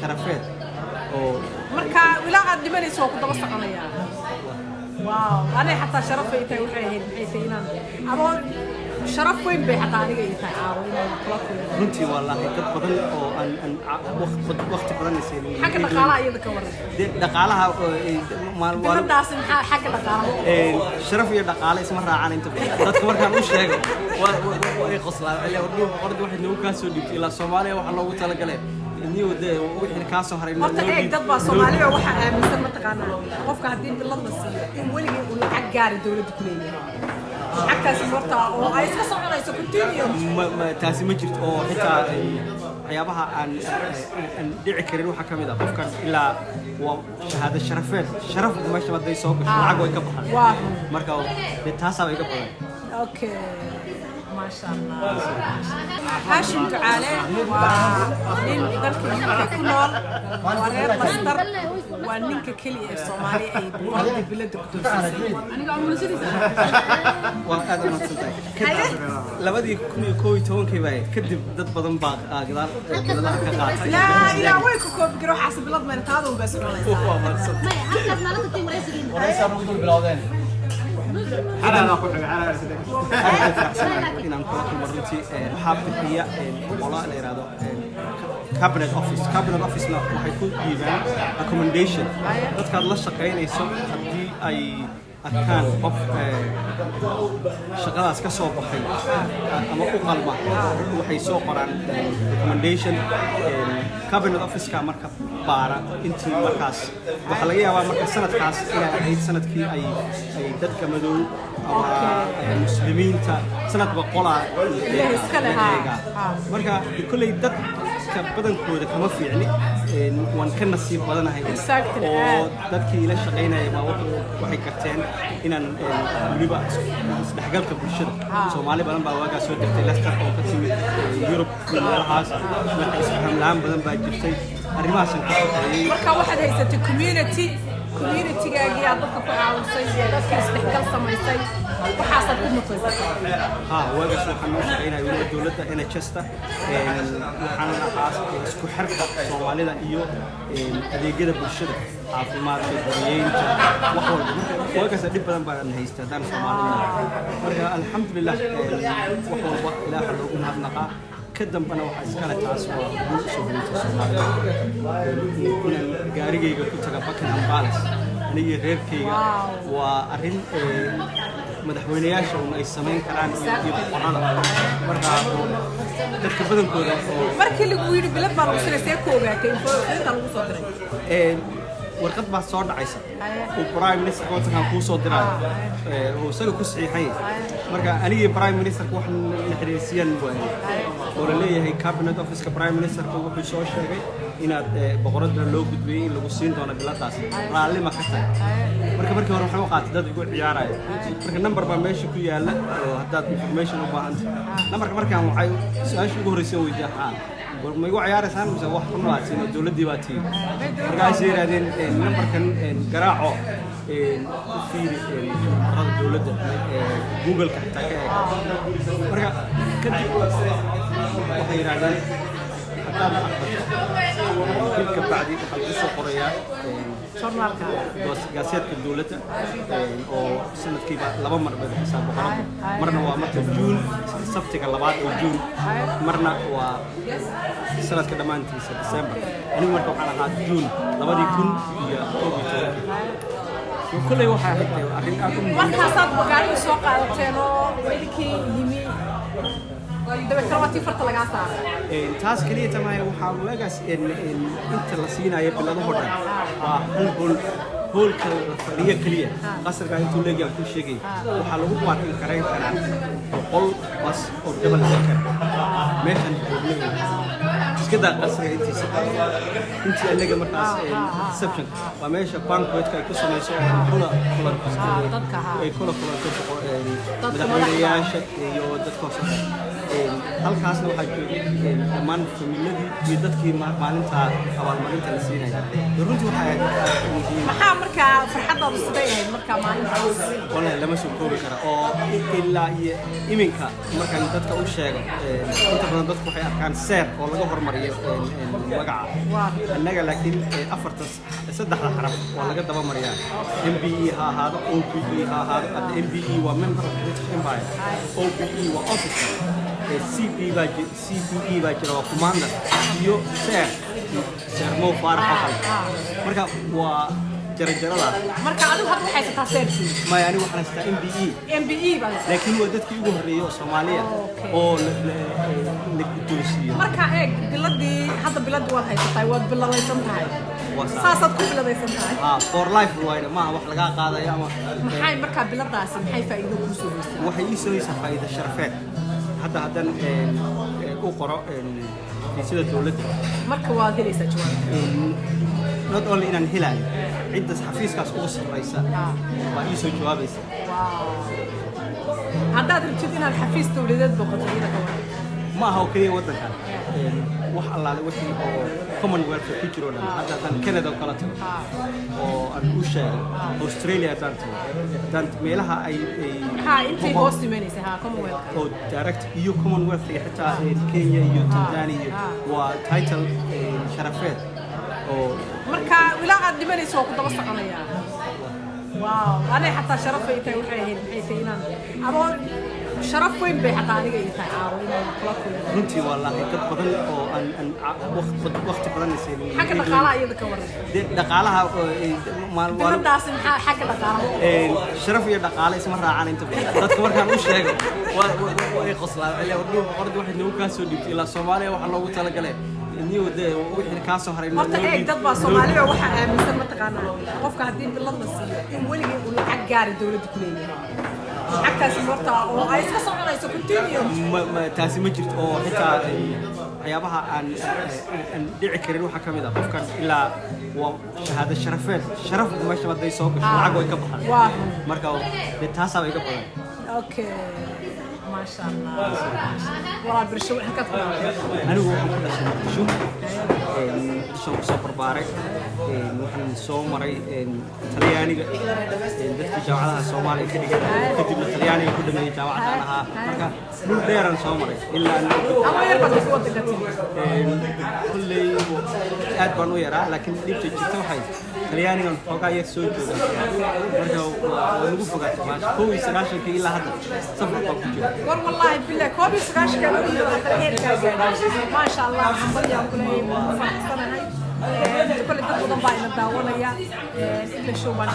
sharafeed oo marka wilaa aad dhimanayso ku daba soconaya واو أنا حتى شرف يتاي وحين حيتينا أبو شرف وين بحتى أنا يتاي عاوين runtii wallahi dad badan oo aan waqti badan iseen حق الدقالة يدك ورا dhaqaalaha maalmo daasin حق الدقالة sharaf iyo dhaqaale isma raacaan inta dadka markaan u sheego way qoslaan ilaa wadnuhu qordi waxay nagu ka soo dhigtay ilaa Soomaaliya waxa loogu talagalay inuu wixii ka soo haray horta eeg dad baa Soomaaliya waxa aaminsan ma taqaanaa qofka hadii bilad la siiyo in weligii uu lacag gaari dawladda ku leeyahay lacagtaas horta oo ay iska soconayso continue ma taasi ma jirto oo xitaa waxyaabaha aan dhici karin waxa kamid ah qofkan ilaa waa shahaado sharafeed sharaf meesha waday soo gasho lacag way ka baxaan marka taas ay ka badan okay ما شاء الله هاشم دعالة وإن ذلك كنول ورير مصدر وإنك كلي الصومالي أي بلد بلد قدوس أنا قاعد منزلي وهذا ما تصدق لبدي كوي تون كيباي كدب ضد بدن باق قدر لا يا وين كوب بيروح حسب بلد ما نتعاضوا بس والله ما هل ما لك تيم رئيسين ورئيس نقول بلادين أنا أقول إن أنا كل مرتي حاب هي والله لا يرادو cabinet office لا وحيكون ديفان accommodation dadka la shaqeynayso hadii ay arkaan qof shaqadaas ka soo baxay ama u qalma waxay soo qoraan recommendation cabinet office ka marka baara intii markaas waxa laga yaabaa marka sanadkaas inay ahayd sanadkii ay dadka madow ama muslimiinta sanad boqolaa iska lahaa marka kulay dad badankooda kama fiicni waan ka nasiib badanahay oo dadkii ila shaqeynayay baa waxay karteen inaan waliba isdhexgalka bulshada Soomaali badan baa waaga soo degtay Leicester oo ka timid Europe meelahaas marka isfaham laan badan baa jirtay arrimahaas ka shaqeeyay marka waxaad haysatay community-gaagii aad dadka ku caawisay dadka isdhexgal samaysay waxaasad ku mutaysay waaga waxaan u shaqeynayay waliba dawladda NHS-ta waxaan ahaas isku xirka Soomaalida iyo adeegyada bulshada caafimaadka guriyeynta wax walba waaga dib badan baan haystaa dan Soomaalida marka alxamdulillah wax walba ilaaha loogu mahadnaqaa كدم أنا وحاسكال تاسوا بوسوبين تسومالي gaarigayga ku taga Buckingham Palace aniga reerkayga waa arin madaxweynayaasha oo ay sameyn karaan iyo qorada marka dadka badankooda markii lagu yiri bilad baa lagu sareeyay ku ogaatay inta lagu soo diray warqad baa soo dhacaysa oo prime minister oo tan ku soo diray oo isaga ku saxiixay marka aniga prime minister ku waxaan la xiriirsiyan oo leeyahay cabinet office ka prime minister wuxuu soo sheegay inaad boqorada loo gudbiyay in lagu siin doono biladaas raalli ma ka tahay markii hore waxaan u qaatay dad igu ciyaaraya marka number baa meesha ku yaala oo hadaad information u baahan numberka markaan waxay su'aasha ugu horeysay weydiiyay ma igu ciyaaraysan mise wax ku noolaatay dawladii baa tii markaas yiraahdeen numberkan garaaco fiiri qorada dawladda Google ka xitaa ka marka kadib waxay yiraahdeen haddaan aqbalka bacdi waxa lagu soo qorayaa journalka gaaseedka dawladda oo sanadkiiba laba mar baa xisaab boqorada marna waa marka June sabtiga labaad oo June marna waa sanadka dhamaantiisa December anigu marka waxaan ahaa June 2011 kulay waxa ahayd arrin aad u muhiim markaasaad magaalo soo qaadateen oo idinki yimi dabactawati farta laga saaray taas kaliya tamay waxa lagaas inta la siinayo bilado hodan waa hoolka fadhiya kaliya qasarka intuu leeyahay ku sheegay waxa lagu waatin kareyn karaa boqol bas oo dabal deker meeshan iska daa qasriga intiisa intii anaga markaas reception waa meesha banquetka ay ku sameeyso kula dadka ay kula madaxweynayaasha iyo dadka halkaasna waxaa joogay dhammaan familiyadii iyo dadkii maalinta abaalmarinta la siinaya runtii waxay ahayd maxaa markaa farxaddaadu siday ahayd markaa maalintaas wallahi lama soo koobi kara oo ilaa iyo iminka markaan dadka u sheego inta badan dadku waxay arkaan seer oo laga hormariyo magaca annaga laakiin saddexda xaraf waa laga daba mariyaa MBE ha ahaado OBE ha ahaado MBE waa member of British Empire OBE waa officer CBE baa jira waa commander iyo seer Mo Faarax oo kale marka waa jarajarada marka adigu hadda waxay haysataa seerkii ma yani waxaan haystaa MBE baa laakiin waa dadkii ugu horreeyay oo Soomaaliya oo la guddoonsiiyo marka eeg biladii hadda biladii waad haysataa waad biladaysan tahay saasaad ku biladaysan tahay for life waaye maaha wax laga qaadayo ama maxay markaa biladaasi maxay faa'iido ku soo haysay waxay ii soo haysaa faa'iido sharafeed haddan u qoro sida dawladda marka waad helaysaa jawaab not only inaan helayo ciddas xafiiskaas ugu sarraysa baa ii soo jawaabaysa haddaad rabtid inaad xafiis dawladeed boqoto iyada ka waran ma aha oo keliya waddankan wax allaale wixii oo commonwealth ku jiro dhan hadda haddaan Canada oo kala tago oo aan u sheegay Australia haddaan meelaha ay intay hoos imanaysa commonwealth oo direct iyo commonwealth iyo xitaa Kenya iyo Tanzania waa title sharafeed oo marka wilaa aad dhimanayso waa ku daba soconaya waaw anay xataa sharaf ay tahay waxay ahayd maxay tahay inaan adoo sharaf weyn bay xataa aniga ii tahay caawo inaan kula kulmo runtii wallaahi dad badan oo aan waqti badan isay xagga dhaqaalaha iyada ka waran dhaqaalaha biladaasi maxaa xagga dhaqaalaha sharaf iyo dhaqaale isma raacaan inta badan dadka markaan u sheego way qoslaan ilaa wardu waxay nagu kaa soo dhiibtay ilaa Soomaaliya waxa loogu talagalay wixii ka soo haray horta eeg dad baa Soomaaliya waxa aaminsan ma taqaanaa qofka haddii bilad la siiyo in weligii uu lacag gaari dawladda ku leeyahay lacagtaasi horta oo ay iska soconayso continue taasi ma jirto oo xitaa waxyaabaha aan dhici karin waxa ka mid ah qofkan ilaa waa shahaado sharafeed sharaf meesha haday soo gasho lacag way ka baxaan marka taasa way ka badan okay ما شاء الله والله برشو حكت أنا هو برشو شو سوبر بارك وحنا سو مري ترياني دتك جامعة سومالي كذي كتب ترياني كل ما جامعة أنا مركا من ديران سو مري إلا أما يربط قوة تكتب كل أدبانو يرى لكن ليش تجتوا حي ترياني عن فوقا يسوي كذا مركا ونقول فوقا تماش هو يسراشن كي إلا هذا سفر فوقا والله بالله كوبي سكاش كانوا ما شاء الله حمد يا كلهم فرحتنا هاي كل الدكتور ضمن باين الدعوة يا إلا شو